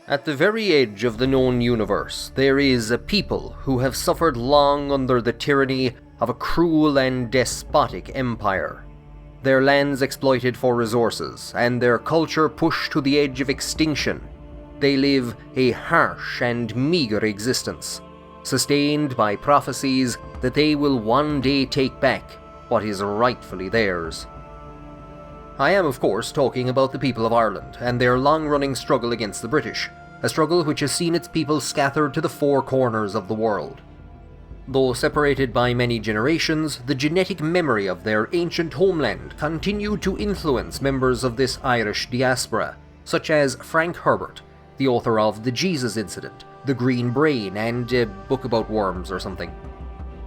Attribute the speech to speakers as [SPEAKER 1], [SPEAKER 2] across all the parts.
[SPEAKER 1] At the very edge of the known universe, there is a people who have suffered long under the tyranny of a cruel and despotic empire. Their lands exploited for resources, and their culture pushed to the edge of extinction. They live a harsh and meagre existence, sustained by prophecies that they will one day take back what is rightfully theirs. I am, of course, talking about the people of Ireland and their long-running struggle against the British, a struggle which has seen its people scattered to the four corners of the world. Though separated by many generations, the genetic memory of their ancient homeland continued to influence members of this Irish diaspora, such as Frank Herbert, the author of The Jesus Incident, The Green Brain, and a book about worms or something.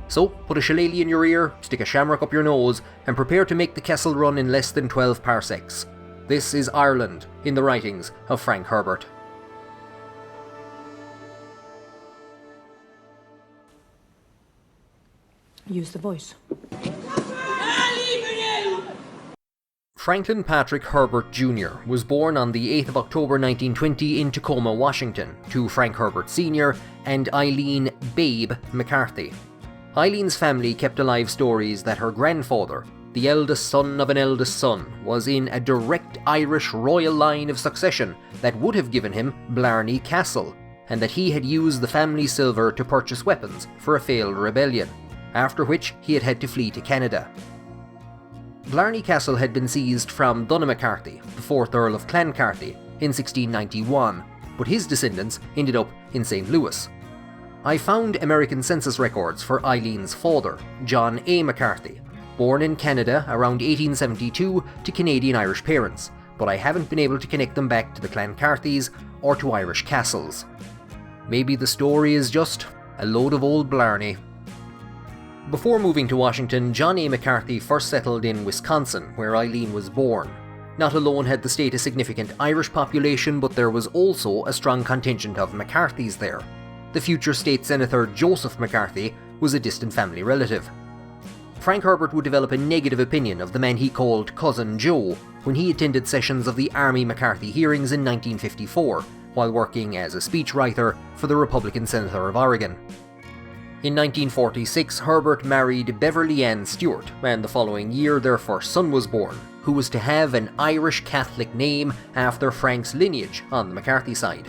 [SPEAKER 1] So, put a shillelagh in your ear, stick a shamrock up your nose, and prepare to make the Kessel Run in less than 12 parsecs. This is Ireland, in the writings of Frank Herbert.
[SPEAKER 2] Use the voice.
[SPEAKER 1] Franklin Patrick Herbert Jr. was born on the 8th of October 1920 in Tacoma, Washington, to Frank Herbert Sr. and Eileen "Babe" McCarthy. Eileen's family kept alive stories that her grandfather, the eldest son of an eldest son, was in a direct Irish royal line of succession that would have given him Blarney Castle, and that he had used the family silver to purchase weapons for a failed rebellion, after which he had to flee to Canada. Blarney Castle had been seized from Donogh McCarthy, the 4th Earl of Clancarthy, in 1691, but his descendants ended up in St. Louis. I found American Census records for Eileen's father, John A. McCarthy, born in Canada around 1872 to Canadian-Irish parents, but I haven't been able to connect them back to the Clancarthys or to Irish castles. Maybe the story is just a load of old Blarney. Before moving to Washington, John A. McCarthy first settled in Wisconsin, where Eileen was born. Not alone had the state a significant Irish population, but there was also a strong contingent of McCarthys there. The future state senator Joseph McCarthy was a distant family relative. Frank Herbert would develop a negative opinion of the man he called Cousin Joe when he attended sessions of the Army McCarthy hearings in 1954, while working as a speechwriter for the Republican Senator of Oregon. In 1946, Herbert married Beverly Ann Stewart, and the following year their first son was born, who was to have an Irish Catholic name after Frank's lineage on the McCarthy side.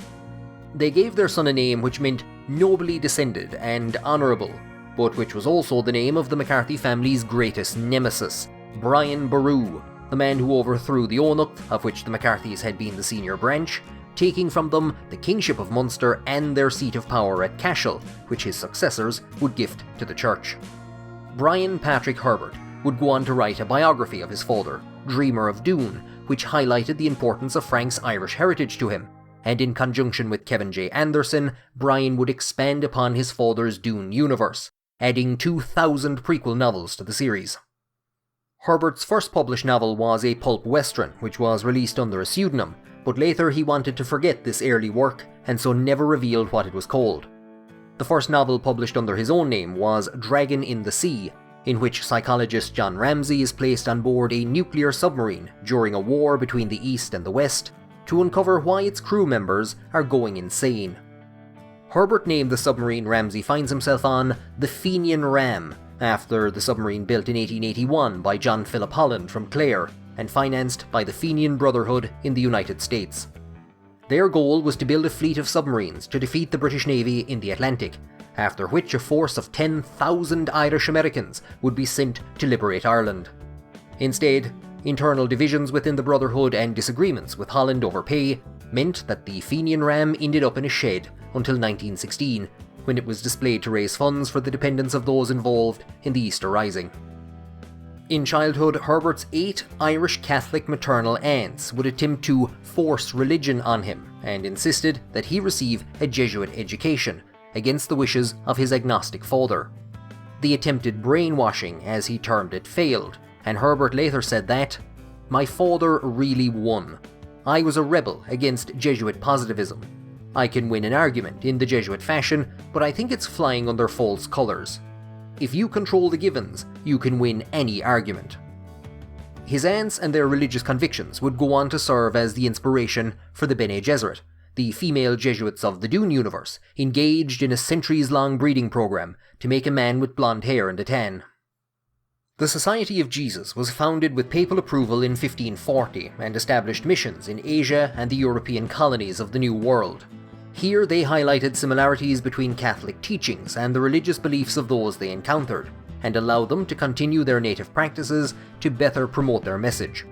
[SPEAKER 1] They gave their son a name which meant nobly descended and honourable, but which was also the name of the McCarthy family's greatest nemesis, Brian Boru, the man who overthrew the Eonacht, of which the McCarthys had been the senior branch, taking from them the kingship of Munster and their seat of power at Cashel, which his successors would gift to the church. Brian Patrick Herbert would go on to write a biography of his father, Dreamer of Dune, which highlighted the importance of Frank's Irish heritage to him, and in conjunction with Kevin J. Anderson, Brian would expand upon his father's Dune universe, adding 2,000 prequel novels to the series. Herbert's first published novel was a pulp western, which was released under a pseudonym, but later he wanted to forget this early work, and so never revealed what it was called. The first novel published under his own name was Dragon in the Sea, in which psychologist John Ramsey is placed on board a nuclear submarine during a war between the East and the West to uncover why its crew members are going insane. Herbert named the submarine Ramsey finds himself on the Fenian Ram, after the submarine built in 1881 by John Philip Holland from Clare, and financed by the Fenian Brotherhood in the United States. Their goal was to build a fleet of submarines to defeat the British Navy in the Atlantic, after which a force of 10,000 Irish Americans would be sent to liberate Ireland. Instead, internal divisions within the Brotherhood and disagreements with Holland over pay meant that the Fenian Ram ended up in a shed until 1916, when it was displayed to raise funds for the dependents of those involved in the Easter Rising. In childhood, Herbert's 8 Irish Catholic maternal aunts would attempt to force religion on him, and insisted that he receive a Jesuit education, against the wishes of his agnostic father. The attempted brainwashing, as he termed it, failed, and Herbert later said that, "My father really won. I was a rebel against Jesuit positivism. I can win an argument in the Jesuit fashion, but I think it's flying under false colours. If you control the givens, you can win any argument." His aunts and their religious convictions would go on to serve as the inspiration for the Bene Gesserit, the female Jesuits of the Dune universe engaged in a centuries-long breeding program to make a man with blonde hair and a tan. The Society of Jesus was founded with papal approval in 1540 and established missions in Asia and the European colonies of the New World. Here they highlighted similarities between Catholic teachings and the religious beliefs of those they encountered, and allowed them to continue their native practices to better promote their message.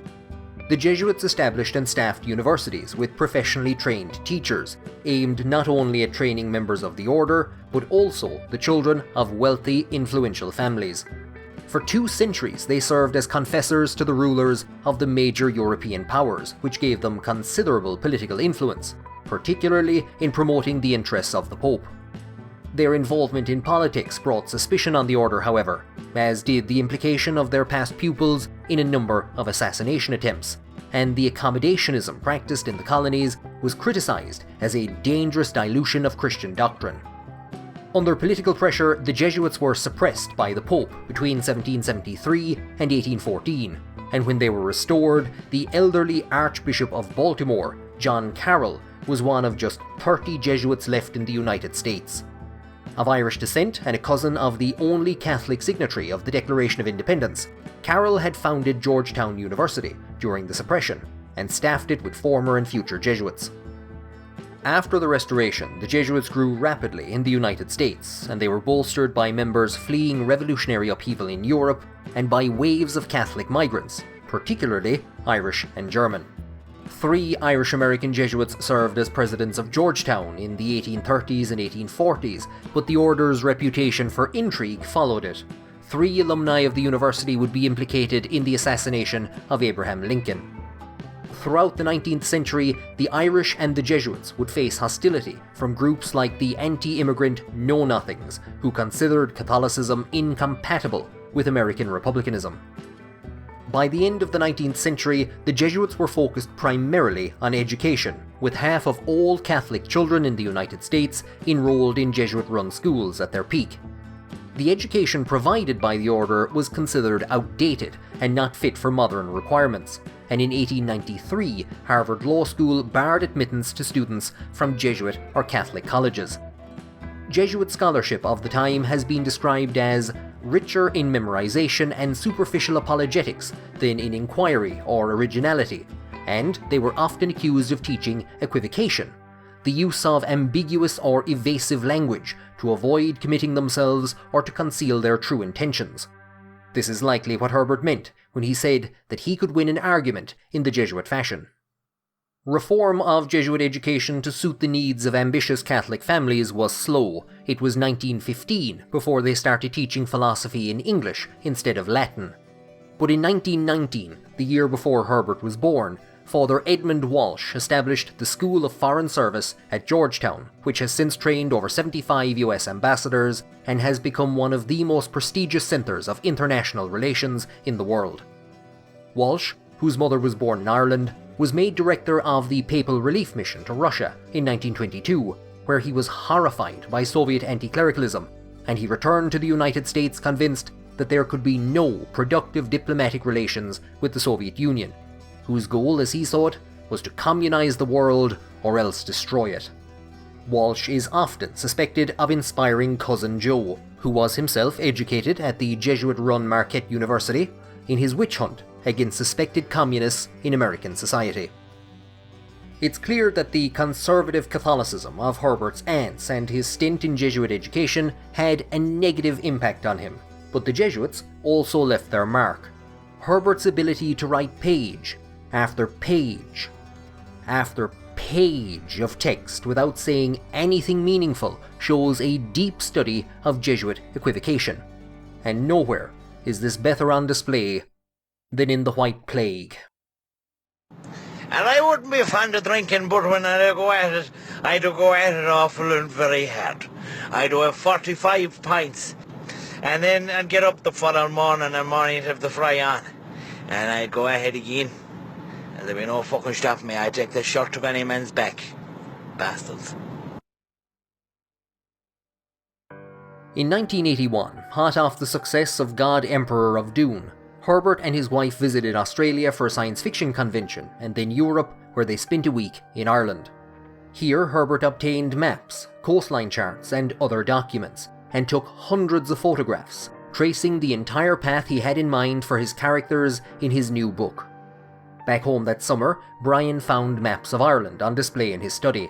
[SPEAKER 1] The Jesuits established and staffed universities with professionally trained teachers, aimed not only at training members of the order, but also the children of wealthy, influential families. For 2 centuries, they served as confessors to the rulers of the major European powers, which gave them considerable political influence, particularly in promoting the interests of the Pope. Their involvement in politics brought suspicion on the order, however, as did the implication of their past pupils in a number of assassination attempts, and the accommodationism practiced in the colonies was criticized as a dangerous dilution of Christian doctrine. Under political pressure, the Jesuits were suppressed by the Pope between 1773 and 1814, and when they were restored, the elderly Archbishop of Baltimore, John Carroll, was one of just 30 Jesuits left in the United States. Of Irish descent and a cousin of the only Catholic signatory of the Declaration of Independence, Carroll had founded Georgetown University during the suppression and staffed it with former and future Jesuits. After the Restoration, the Jesuits grew rapidly in the United States, and they were bolstered by members fleeing revolutionary upheaval in Europe and by waves of Catholic migrants, particularly Irish and German. 3 Irish-American Jesuits served as presidents of Georgetown in the 1830s and 1840s, but the order's reputation for intrigue followed it. 3 alumni of the university would be implicated in the assassination of Abraham Lincoln. Throughout the 19th century, the Irish and the Jesuits would face hostility from groups like the anti-immigrant Know-Nothings, who considered Catholicism incompatible with American republicanism. By the end of the 19th century, the Jesuits were focused primarily on education, with half of all Catholic children in the United States enrolled in Jesuit-run schools at their peak. The education provided by the order was considered outdated and not fit for modern requirements, and in 1893, Harvard Law School barred admittance to students from Jesuit or Catholic colleges. Jesuit scholarship of the time has been described as richer in memorization and superficial apologetics than in inquiry or originality, and they were often accused of teaching equivocation, the use of ambiguous or evasive language to avoid committing themselves or to conceal their true intentions. This is likely what Herbert meant when he said that he could win an argument in the Jesuit fashion. Reform of Jesuit education to suit the needs of ambitious Catholic families was slow. It was 1915 before they started teaching philosophy in English instead of Latin. But in 1919, the year before Herbert was born, Father Edmund Walsh established the School of Foreign Service at Georgetown, which has since trained over 75 US ambassadors and has become one of the most prestigious centers of international relations in the world. Walsh, whose mother was born in Ireland, was made director of the Papal Relief Mission to Russia in 1922, where he was horrified by Soviet anti-clericalism, and he returned to the United States convinced that there could be no productive diplomatic relations with the Soviet Union, whose goal, as he saw it, was to communize the world or else destroy it. Walsh is often suspected of inspiring Cousin Joe, who was himself educated at the Jesuit-run Marquette University, in his witch hunt against suspected communists in American society. It's clear that the conservative Catholicism of Herbert's aunts and his stint in Jesuit education had a negative impact on him, but the Jesuits also left their mark. Herbert's ability to write page after page after page of text without saying anything meaningful shows a deep study of Jesuit equivocation, and nowhere is this better on display than in the White Plague.
[SPEAKER 2] And I wouldn't be fond of drinking, but when I go at it, I do go at it awful and very hard. I do have 45 pints, and then I'd get up the following morning and morning to have the fry on, and I'd go ahead again, and there'd be no fucking stopping me. I'd take the shirt of any man's back. Bastards.
[SPEAKER 1] In 1981, hot off the success of God Emperor of Dune, Herbert and his wife visited Australia for a science fiction convention, and then Europe, where they spent a week in Ireland. Here Herbert obtained maps, coastline charts and other documents, and took hundreds of photographs, tracing the entire path he had in mind for his characters in his new book. Back home that summer, Brian found maps of Ireland on display in his study.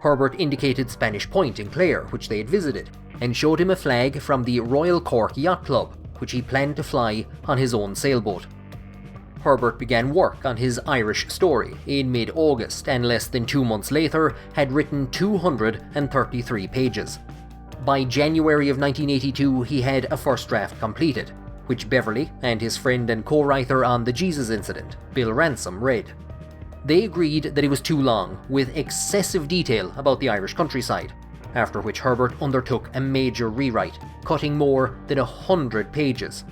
[SPEAKER 1] Herbert indicated Spanish Point in Clare, which they had visited, and showed him a flag from the Royal Cork Yacht Club, which he planned to fly on his own sailboat. Herbert began work on his Irish story in mid-August, and less than 2 months later had written 233 pages. By January of 1982, he had a first draft completed, which Beverly and his friend and co-writer on the Jesus incident, Bill Ransom, read. They agreed that it was too long, with excessive detail about the Irish countryside, after which Herbert undertook a major rewrite, cutting more than 100 pages.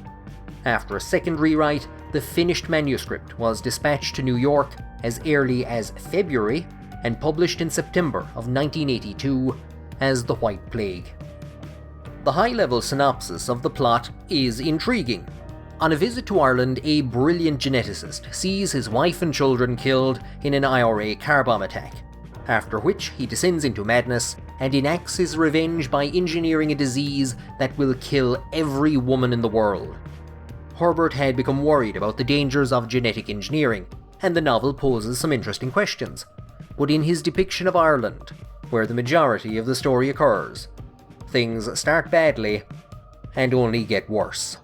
[SPEAKER 1] After a second rewrite, the finished manuscript was dispatched to New York as early as February and published in September of 1982 as The White Plague. The high-level synopsis of the plot is intriguing. On a visit to Ireland, a brilliant geneticist sees his wife and children killed in an IRA car bomb attack, after which he descends into madness and enacts his revenge by engineering a disease that will kill every woman in the world. Herbert had become worried about the dangers of genetic engineering, and the novel poses some interesting questions. But in his depiction of Ireland, where the majority of the story occurs, things start badly and only get worse.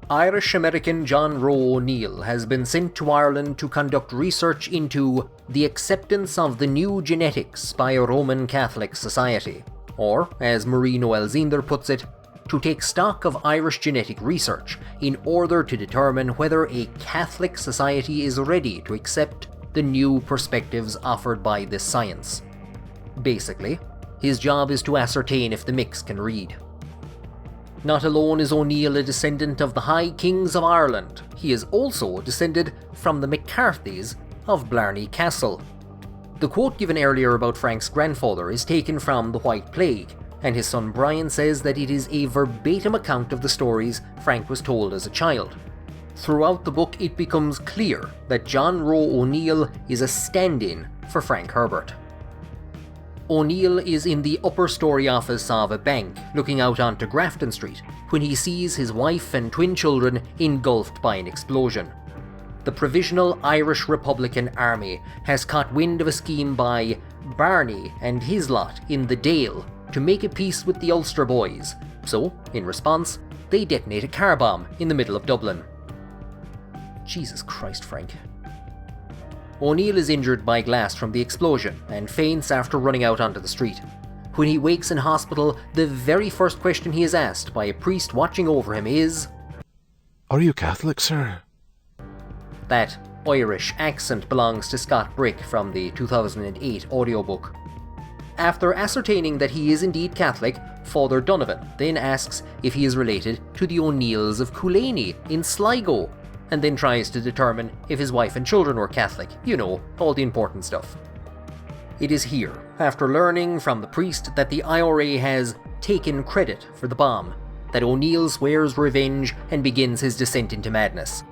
[SPEAKER 1] Irish-American John Roe O'Neill has been sent to Ireland to conduct research into the acceptance of the new genetics by a Roman Catholic society, or, as Marie Noel Zinder puts it, to take stock of Irish genetic research in order to determine whether a Catholic society is ready to accept the new perspectives offered by this science. Basically, his job is to ascertain if the mix can read. Not alone is O'Neill a descendant of the High Kings of Ireland, he is also descended from the McCarthys of Blarney Castle. The quote given earlier about Frank's grandfather is taken from The White Plague, and his son Brian says that it is a verbatim account of the stories Frank was told as a child. Throughout the book, it becomes clear that John Roe O'Neill is a stand-in for Frank Herbert. O'Neill is in the upper story office of a bank, looking out onto Grafton Street, when he sees his wife and twin children engulfed by an explosion. The Provisional Irish Republican Army has caught wind of a scheme by Barney and his lot in the Dale to make a peace with the Ulster Boys, so, in response, they detonate a car bomb in the middle of Dublin. Jesus Christ, Frank. O'Neill is injured by glass from the explosion and faints after running out onto the street. When he wakes in hospital, the very first question he is asked by a priest watching over him is,
[SPEAKER 3] "Are you Catholic, sir?"
[SPEAKER 1] That Irish accent belongs to Scott Brick from the 2008 audiobook. After ascertaining that he is indeed Catholic, Father Donovan then asks if he is related to the O'Neills of Cooleeney in Sligo, and then tries to determine if his wife and children were Catholic, you know, all the important stuff. It is here, after learning from the priest that the IRA has taken credit for the bomb, that O'Neill swears revenge and begins his descent into madness.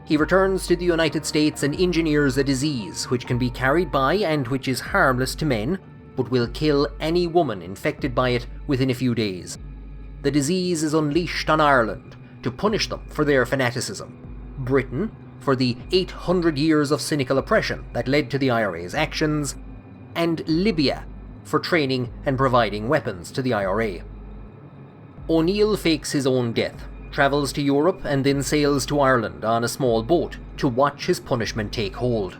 [SPEAKER 1] He returns to the United States and engineers a disease which can be carried by and which is harmless to men, but will kill any woman infected by it within a few days. The disease is unleashed on Ireland to punish them for their fanaticism, Britain for the 800 years of cynical oppression that led to the IRA's actions, and Libya for training and providing weapons to the IRA. O'Neill fakes his own death, travels to Europe and then sails to Ireland on a small boat to watch his punishment take hold.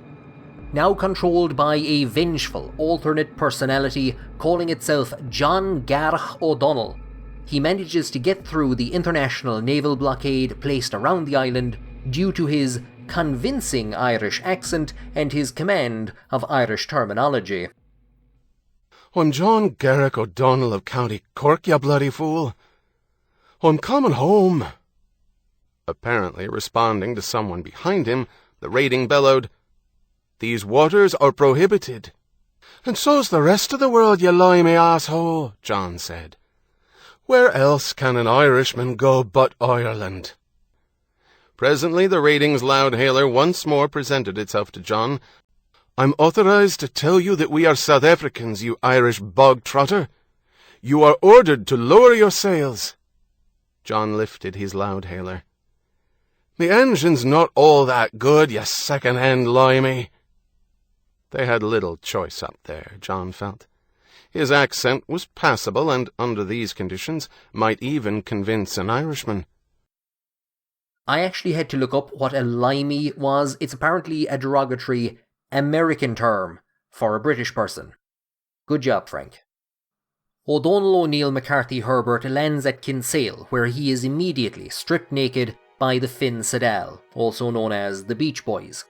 [SPEAKER 1] Now controlled by a vengeful alternate personality calling itself John Garach O'Donnell, he manages to get through the international naval blockade placed around the island due to his convincing Irish accent and his command of Irish terminology.
[SPEAKER 3] "I'm John Garrick O'Donnell of County Cork, you bloody fool. I'm coming home." Apparently responding to someone behind him, the raiding bellowed, "These waters are prohibited." "And so's the rest of the world, you limey asshole," John said. "Where else can an Irishman go but Ireland?" Presently the raiding's loud hailer once more presented itself to John. I'm authorized to tell you that we are South Africans, you Irish bog-trotter. You are ordered to lower your sails. John lifted his loudhailer. The engine's not all that good, you second-hand limey. They had little choice up there, John felt. His accent was passable, and under these conditions might even convince an Irishman.
[SPEAKER 1] I actually had to look up what a limey was. It's apparently a derogatory American term for a British person. Good job, Frank. O'Donnell O'Neill McCarthy Herbert lands at Kinsale, where he is immediately stripped naked by the Finn Sedal, also known as the Beach Boys.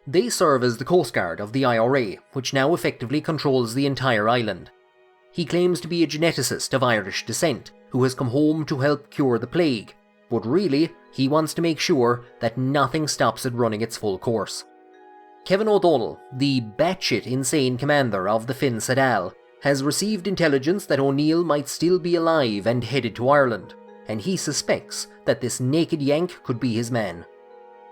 [SPEAKER 1] They serve as the Coast Guard of the IRA, which now effectively controls the entire island. He claims to be a geneticist of Irish descent, who has come home to help cure the plague, but really, he wants to make sure that nothing stops it running its full course. Kevin O'Donnell, the batshit insane commander of the Finn Sedal, has received intelligence that O'Neill might still be alive and headed to Ireland, and he suspects that this naked Yank could be his man.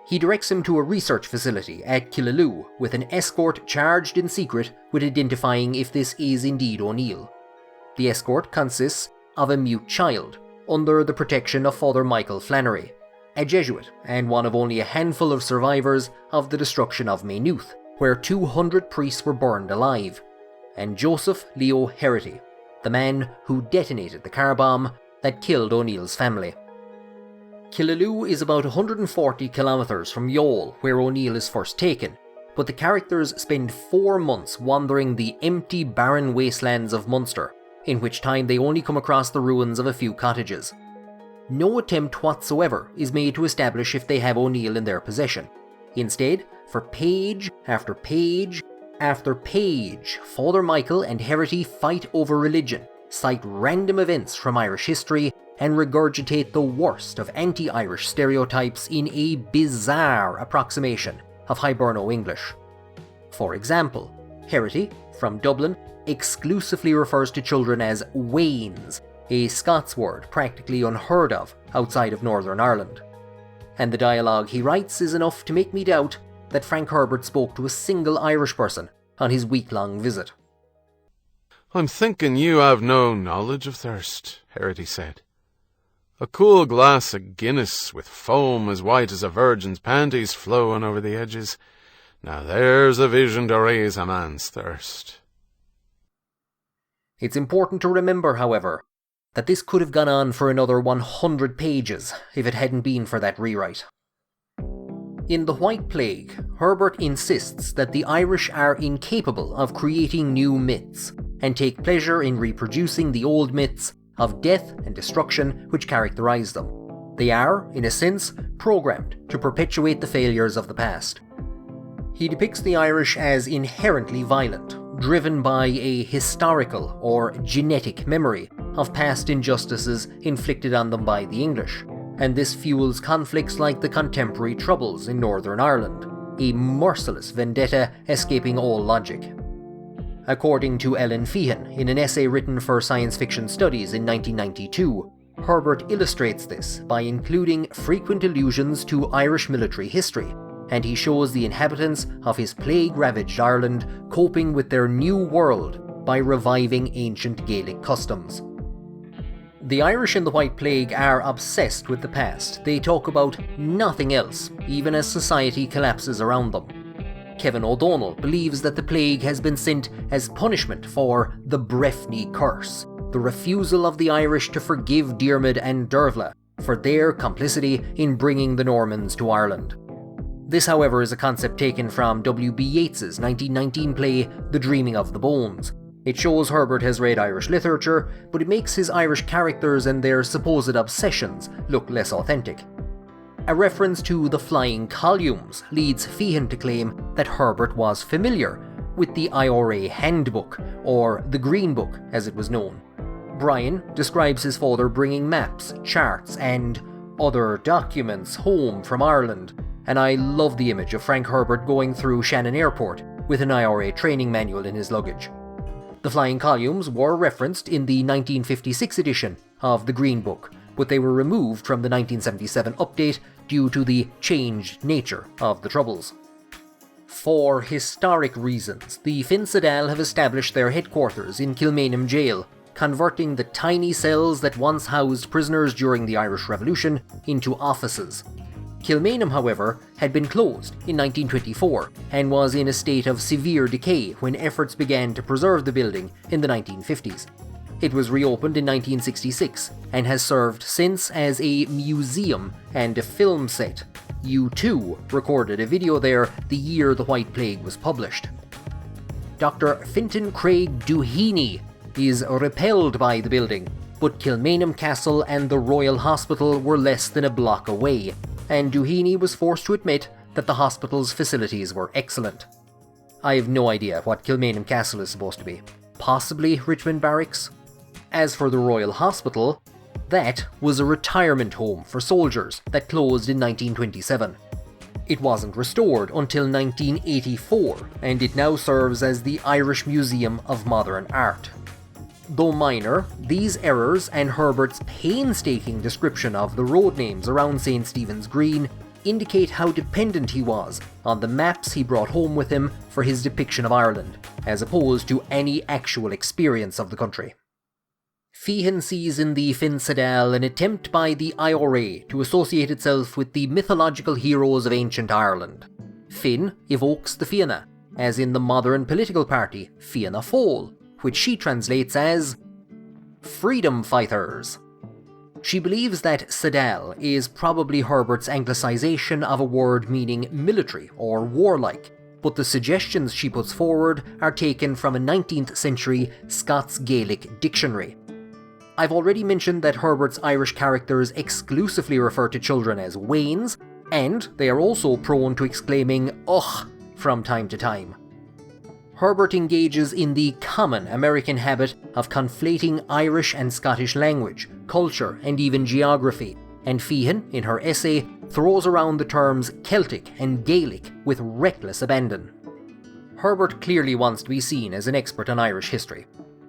[SPEAKER 1] He directs him to a research facility at Killaloe, with an escort charged in secret with identifying if this is indeed O'Neill. The escort consists of a mute child, under the protection of Father Michael Flannery, a Jesuit and one of only a handful of survivors of the destruction of Maynooth, where 200 priests were burned alive, and Joseph Leo Herity, the man who detonated the car bomb that killed O'Neill's family. Killaloe is about 140 kilometres from Youghal, where O'Neill is first taken, but the characters spend 4 months wandering the empty, barren wastelands of Munster, in which time they only come across the ruins of a few cottages. No attempt whatsoever is made to establish if they have O'Neill in their possession. Instead, for page after page after page, Father Michael and Herity fight over religion, cite random events from Irish history, and regurgitate the worst of anti-Irish stereotypes in a bizarre approximation of Hiberno English. For example, Herity, from Dublin, exclusively refers to children as wains, a Scots word practically unheard of outside of Northern Ireland. And the dialogue he writes is enough to make me doubt that Frank Herbert spoke to a single Irish person on his week-long visit.
[SPEAKER 3] I'm thinking you have no knowledge of thirst, Herity said. A cool glass of Guinness with foam as white as a virgin's panties flowing over the edges. Now there's a vision to raise a man's thirst.
[SPEAKER 1] It's important to remember, however, that this could have gone on for another 100 pages if it hadn't been for that rewrite. In The White Plague, Herbert insists that the Irish are incapable of creating new myths, and take pleasure in reproducing the old myths of death and destruction which characterize them. They are, in a sense, programmed to perpetuate the failures of the past. He depicts the Irish as inherently violent, driven by a historical or genetic memory of past injustices inflicted on them by the English, and this fuels conflicts like the contemporary Troubles in Northern Ireland, a merciless vendetta escaping all logic. According to Ellen Feehan, in an essay written for Science Fiction Studies in 1992, Herbert illustrates this by including frequent allusions to Irish military history, and he shows the inhabitants of his plague-ravaged Ireland coping with their new world by reviving ancient Gaelic customs. The Irish in the White Plague are obsessed with the past. They talk about nothing else, even as society collapses around them. Kevin O'Donnell believes that the plague has been sent as punishment for the Breffni curse, the refusal of the Irish to forgive Diarmid and Dervla for their complicity in bringing the Normans to Ireland. This, however, is a concept taken from W.B. Yeats's 1919 play The Dreaming of the Bones. It shows Herbert has read Irish literature, but it makes his Irish characters and their supposed obsessions look less authentic. A reference to the flying columns leads Feehan to claim that Herbert was familiar with the IRA Handbook, or the Green Book as it was known. Brian describes his father bringing maps, charts, and other documents home from Ireland, and I love the image of Frank Herbert going through Shannon Airport with an IRA training manual in his luggage. The flying columns were referenced in the 1956 edition of the Green Book, but they were removed from the 1977 update due to the changed nature of the Troubles. For historic reasons, the Finn Sedal have established their headquarters in Kilmainham Jail, converting the tiny cells that once housed prisoners during the Irish Revolution into offices. Kilmainham, however, had been closed in 1924 and was in a state of severe decay when efforts began to preserve the building in the 1950s. It was reopened in 1966 and has served since as a museum and a film set. U2 recorded a video there the year The White Plague was published. Dr. Fintan Craig Duheny is repelled by the building, but Kilmainham Castle and the Royal Hospital were less than a block away, and Duheny was forced to admit that the hospital's facilities were excellent. I have no idea what Kilmainham Castle is supposed to be. Possibly Richmond Barracks? As for the Royal Hospital, that was a retirement home for soldiers that closed in 1927. It wasn't restored until 1984, and it now serves as the Irish Museum of Modern Art. Though minor, these errors and Herbert's painstaking description of the road names around St. Stephen's Green indicate how dependent he was on the maps he brought home with him for his depiction of Ireland, as opposed to any actual experience of the country. Feehan sees in the Finn Sedal an attempt by the IRA to associate itself with the mythological heroes of ancient Ireland. Finn evokes the Fianna, as in the modern political party Fianna Fáil, which she translates as freedom fighters. She believes that Sedal is probably Herbert's anglicisation of a word meaning military or warlike, but the suggestions she puts forward are taken from a 19th century Scots Gaelic dictionary. I've already mentioned that Herbert's Irish characters exclusively refer to children as wains, and they are also prone to exclaiming "ugh" from time to time. Herbert engages in the common American habit of conflating Irish and Scottish language, culture, and even geography, and Feehan, in her essay, throws around the terms Celtic and Gaelic with reckless abandon. Herbert clearly wants to be seen as an expert on Irish history.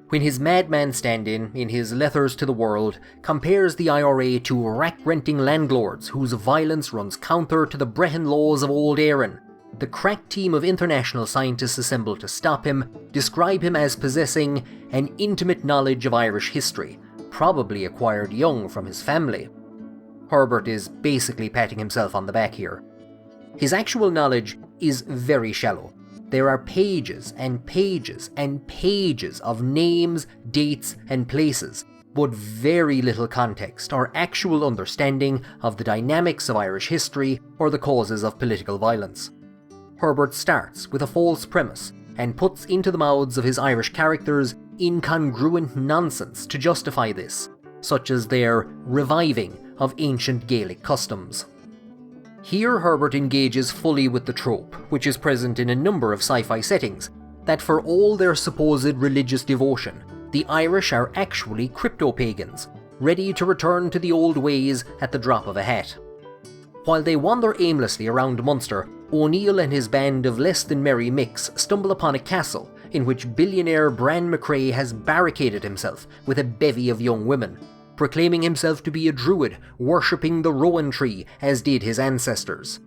[SPEAKER 1] When his madman stand-in, in his Letters to the World, compares the IRA to rack-renting landlords whose violence runs counter to the Brehon laws of Old Erin, the crack team of international scientists assembled to stop him describe him as possessing an intimate knowledge of Irish history, probably acquired young from his family. Herbert is basically patting himself on the back here. His actual knowledge is very shallow. There are pages and pages and pages of names, dates, and places, but very little context or actual understanding of the dynamics of Irish history or the causes of political violence. Herbert starts with a false premise and puts into the mouths of his Irish characters incongruent nonsense to justify this, such as their reviving of ancient Gaelic customs. Here Herbert engages fully with the trope, which is present in a number of sci-fi settings, that for all their supposed religious devotion, the Irish are actually crypto-pagans, ready to return to the old ways at the drop of a hat. While they wander aimlessly around Munster, O'Neill and his band of less than merry Micks stumble upon a castle in which billionaire Bran McCrae has barricaded himself with a bevy of young women, proclaiming himself to be a druid, worshipping the rowan tree as did his ancestors.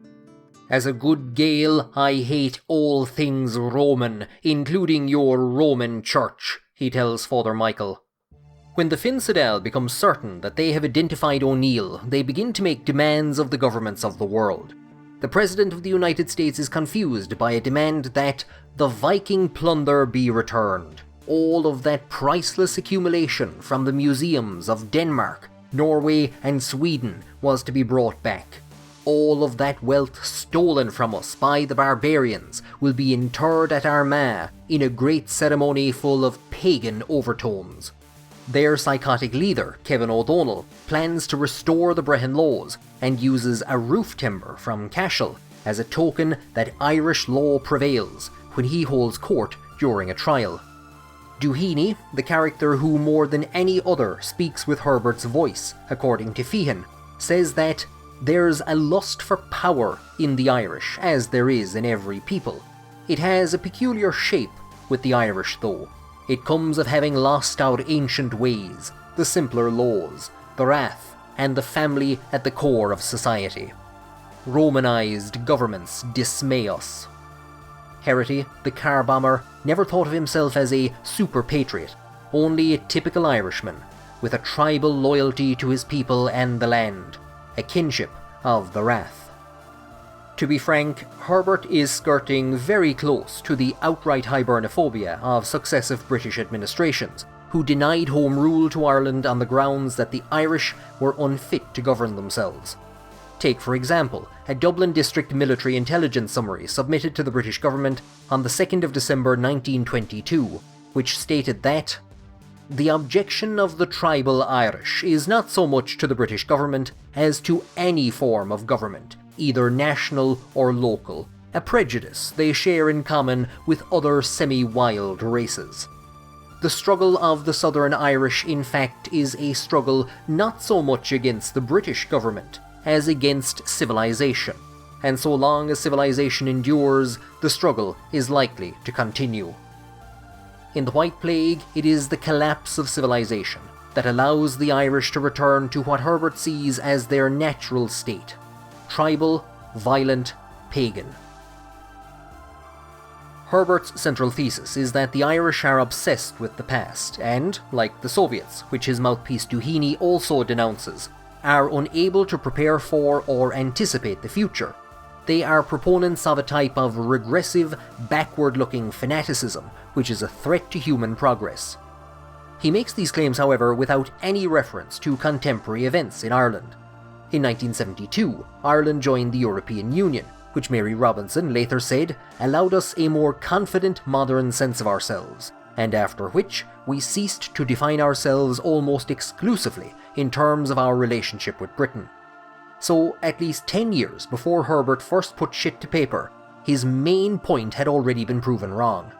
[SPEAKER 1] As a good Gael, I hate all things Roman, including your Roman church, he tells Father Michael. When the Finn Sedal becomes certain that they have identified O'Neill, they begin to make demands of the governments of the world. The President of the United States is confused by a demand that the Viking plunder be returned. All of that priceless accumulation from the museums of Denmark, Norway, and Sweden was to be brought back. All of that wealth stolen from us by the barbarians will be interred at Armagh in a great ceremony full of pagan overtones. Their psychotic leader, Kevin O'Donnell, plans to restore the Brehon laws and uses a roof timber from Cashel as a token that Irish law prevails when he holds court during a trial. Duheny, the character who more than any other speaks with Herbert's voice, according to Feehan, says that there's a lust for power in the Irish, as there is in every people. It has a peculiar shape with the Irish though. It comes of having lost our ancient ways, the simpler laws, the wrath, and the family at the core of society. Romanized governments dismay us. Herity, the car bomber, never thought of himself as a super patriot, only a typical Irishman, with a tribal loyalty to his people and the land, a kinship of the wrath. To be frank, Herbert is skirting very close to the outright hibernophobia of successive British administrations, who denied home rule to Ireland on the grounds that the Irish were unfit to govern themselves. Take, for example, a Dublin District Military Intelligence Summary submitted to the British government on the 2nd of December 1922, which stated that the objection of the tribal Irish is not so much to the British government as to any form of government, either national or local, a prejudice they share in common with other semi-wild races. The struggle of the Southern Irish, in fact, is a struggle not so much against the British government as against civilization, and so long as civilization endures, the struggle is likely to continue. In the White Plague, it is the collapse of civilization that allows the Irish to return to what Herbert sees as their natural state: tribal, violent, pagan. Herbert's central thesis is that the Irish are obsessed with the past and, like the Soviets, which his mouthpiece Duhini also denounces, are unable to prepare for or anticipate the future. They are proponents of a type of regressive, backward-looking fanaticism, which is a threat to human progress. He makes these claims, however, without any reference to contemporary events in Ireland. In 1972, Ireland joined the European Union, which Mary Robinson later said allowed us a more confident modern sense of ourselves, and after which we ceased to define ourselves almost exclusively in terms of our relationship with Britain. So, at least 10 years before Herbert first put shit to paper, his main point had already been proven wrong.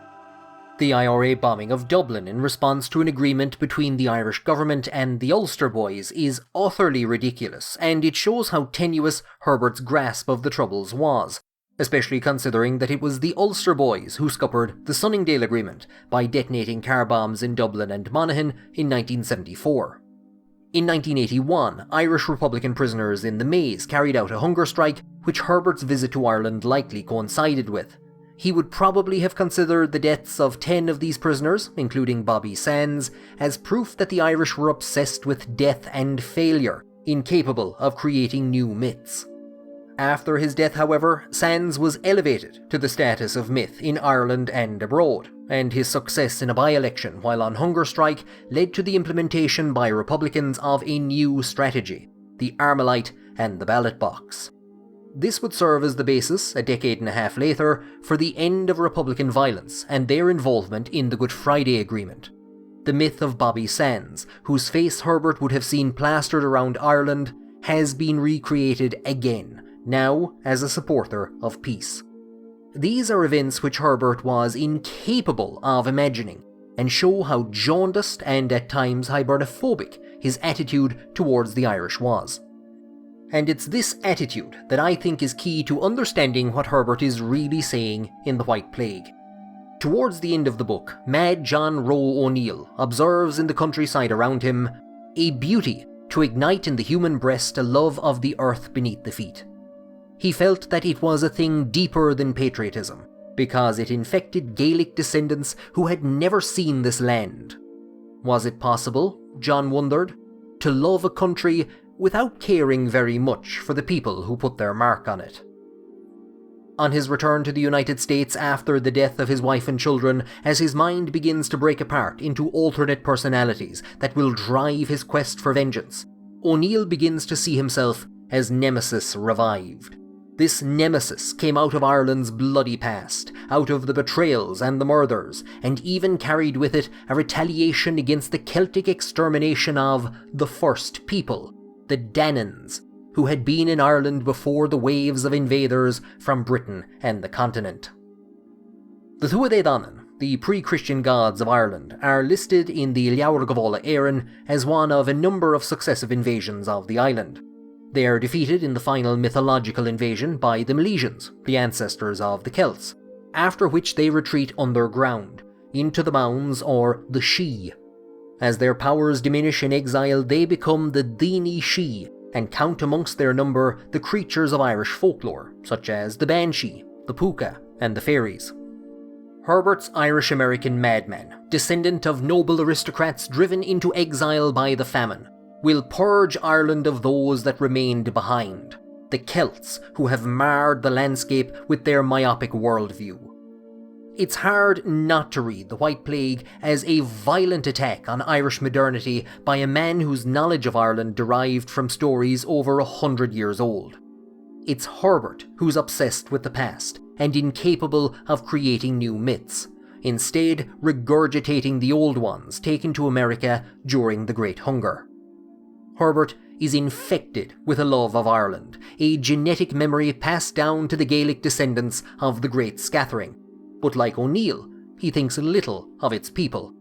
[SPEAKER 1] The IRA bombing of Dublin in response to an agreement between the Irish government and the Ulster Boys is utterly ridiculous, and it shows how tenuous Herbert's grasp of the Troubles was, especially considering that it was the Ulster Boys who scuppered the Sunningdale Agreement by detonating car bombs in Dublin and Monaghan in 1974. In 1981, Irish Republican prisoners in the Maze carried out a hunger strike, which Herbert's visit to Ireland likely coincided with. He would probably have considered the deaths of 10 of these prisoners, including Bobby Sands, as proof that the Irish were obsessed with death and failure, incapable of creating new myths. After his death, however, Sands was elevated to the status of myth in Ireland and abroad, and his success in a by-election while on hunger strike led to the implementation by Republicans of a new strategy: the Armalite and the ballot box. This would serve as the basis, a decade and a half later, for the end of Republican violence and their involvement in the Good Friday Agreement. The myth of Bobby Sands, whose face Herbert would have seen plastered around Ireland, has been recreated again, now as a supporter of peace. These are events which Herbert was incapable of imagining, and show how jaundiced and at times hibernophobic his attitude towards the Irish was. And it's this attitude that I think is key to understanding what Herbert is really saying in The White Plague. Towards the end of the book, Mad John Roe O'Neill observes in the countryside around him a beauty to ignite in the human breast a love of the earth beneath the feet. He felt that it was a thing deeper than patriotism, because it infected Gaelic descendants who had never seen this land. Was it possible, John wondered, to love a country without caring very much for the people who put their mark on it? On his return to the United States after the death of his wife and children, as his mind begins to break apart into alternate personalities that will drive his quest for vengeance, O'Neill begins to see himself as Nemesis revived. This Nemesis came out of Ireland's bloody past, out of the betrayals and the murders, and even carried with it a retaliation against the Celtic extermination of the first people, the Danans, who had been in Ireland before the waves of invaders from Britain and the continent. The Tuatha Danann, the pre-Christian gods of Ireland, are listed in the Leabhar Gabhála Éireann as one of a number of successive invasions of the island. They are defeated in the final mythological invasion by the Milesians, the ancestors of the Celts, after which they retreat underground, into the mounds or the Sidhe. As their powers diminish in exile, they become the Daoine Sidhe, and count amongst their number the creatures of Irish folklore, such as the Banshee, the Puka, and the fairies. Herbert's Irish-American madman, descendant of noble aristocrats driven into exile by the famine, will purge Ireland of those that remained behind, the Celts who have marred the landscape with their myopic worldview. It's hard not to read The White Plague as a violent attack on Irish modernity by a man whose knowledge of Ireland derived from stories over 100 years old. It's Herbert who's obsessed with the past and incapable of creating new myths, instead regurgitating the old ones taken to America during the Great Hunger. Herbert is infected with a love of Ireland, a genetic memory passed down to the Gaelic descendants of the Great Scattering, but like O'Neill, he thinks little of its people.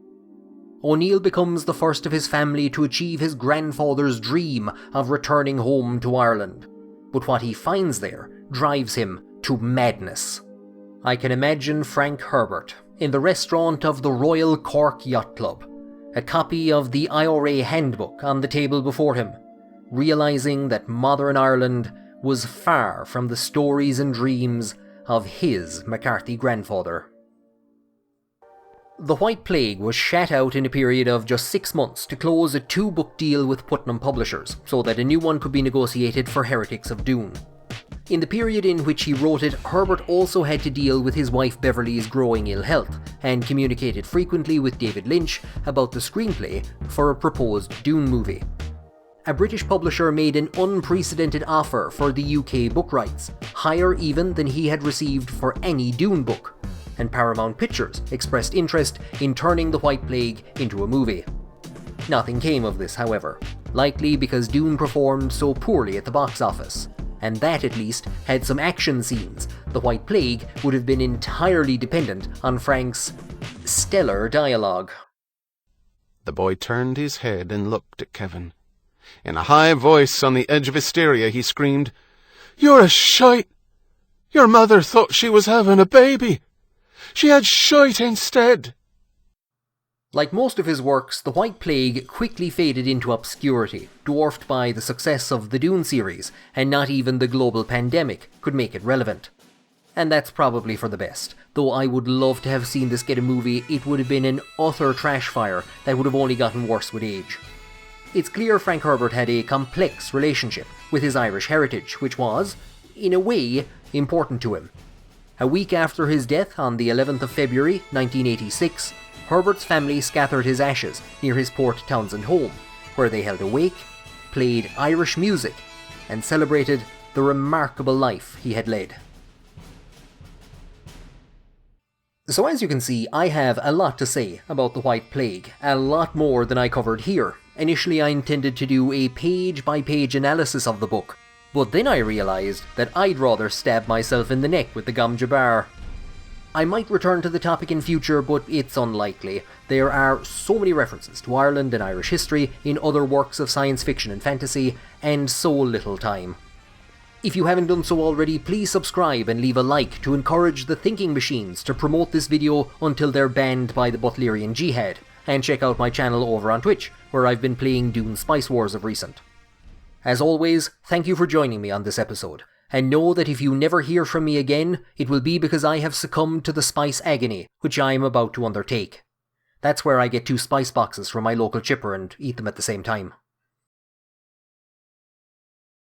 [SPEAKER 1] O'Neill becomes the first of his family to achieve his grandfather's dream of returning home to Ireland, but what he finds there drives him to madness. I can imagine Frank Herbert in the restaurant of the Royal Cork Yacht Club, a copy of the IRA handbook on the table before him, realizing that modern Ireland was far from the stories and dreams of his McCarthy grandfather. The White Plague was shat out in a period of just 6 months to close a 2-book deal with Putnam Publishers, so that a new one could be negotiated for Heretics of Dune. In the period in which he wrote it, Herbert also had to deal with his wife Beverly's growing ill health, and communicated frequently with David Lynch about the screenplay for a proposed Dune movie. A British publisher made an unprecedented offer for the UK book rights, higher even than he had received for any Dune book, and Paramount Pictures expressed interest in turning The White Plague into a movie. Nothing came of this, however, likely because Dune performed so poorly at the box office, and that at least had some action scenes. The White Plague would have been entirely dependent on Frank's stellar dialogue.
[SPEAKER 3] The boy turned his head and looked at Kevin. In a high voice on the edge of hysteria, he screamed, "You're a shite! Your mother thought she was having a baby! She had shite instead!"
[SPEAKER 1] Like most of his works, The White Plague quickly faded into obscurity, dwarfed by the success of the Dune series, and not even the global pandemic could make it relevant. And that's probably for the best. Though I would love to have seen this get a movie, it would have been an utter trash fire that would have only gotten worse with age. It's clear Frank Herbert had a complex relationship with his Irish heritage, which was, in a way, important to him. A week after his death, on the 11th of February 1986, Herbert's family scattered his ashes near his Port Townsend home, where they held a wake, played Irish music, and celebrated the remarkable life he had led. So as you can see, I have a lot to say about The White Plague, a lot more than I covered here. Initially I intended to do a page-by-page analysis of the book, but then I realised that I'd rather stab myself in the neck with the Gom Jabbar. I might return to the topic in future, but it's unlikely. There are so many references to Ireland and Irish history in other works of science fiction and fantasy, and so little time. If you haven't done so already, please subscribe and leave a like to encourage the thinking machines to promote this video until they're banned by the Butlerian Jihad, and check out my channel over on Twitch, where I've been playing Dune Spice Wars of recent. As always, thank you for joining me on this episode, and know that if you never hear from me again, it will be because I have succumbed to the spice agony which I am about to undertake. That's where I get 2 spice boxes from my local chipper and eat them at the same time.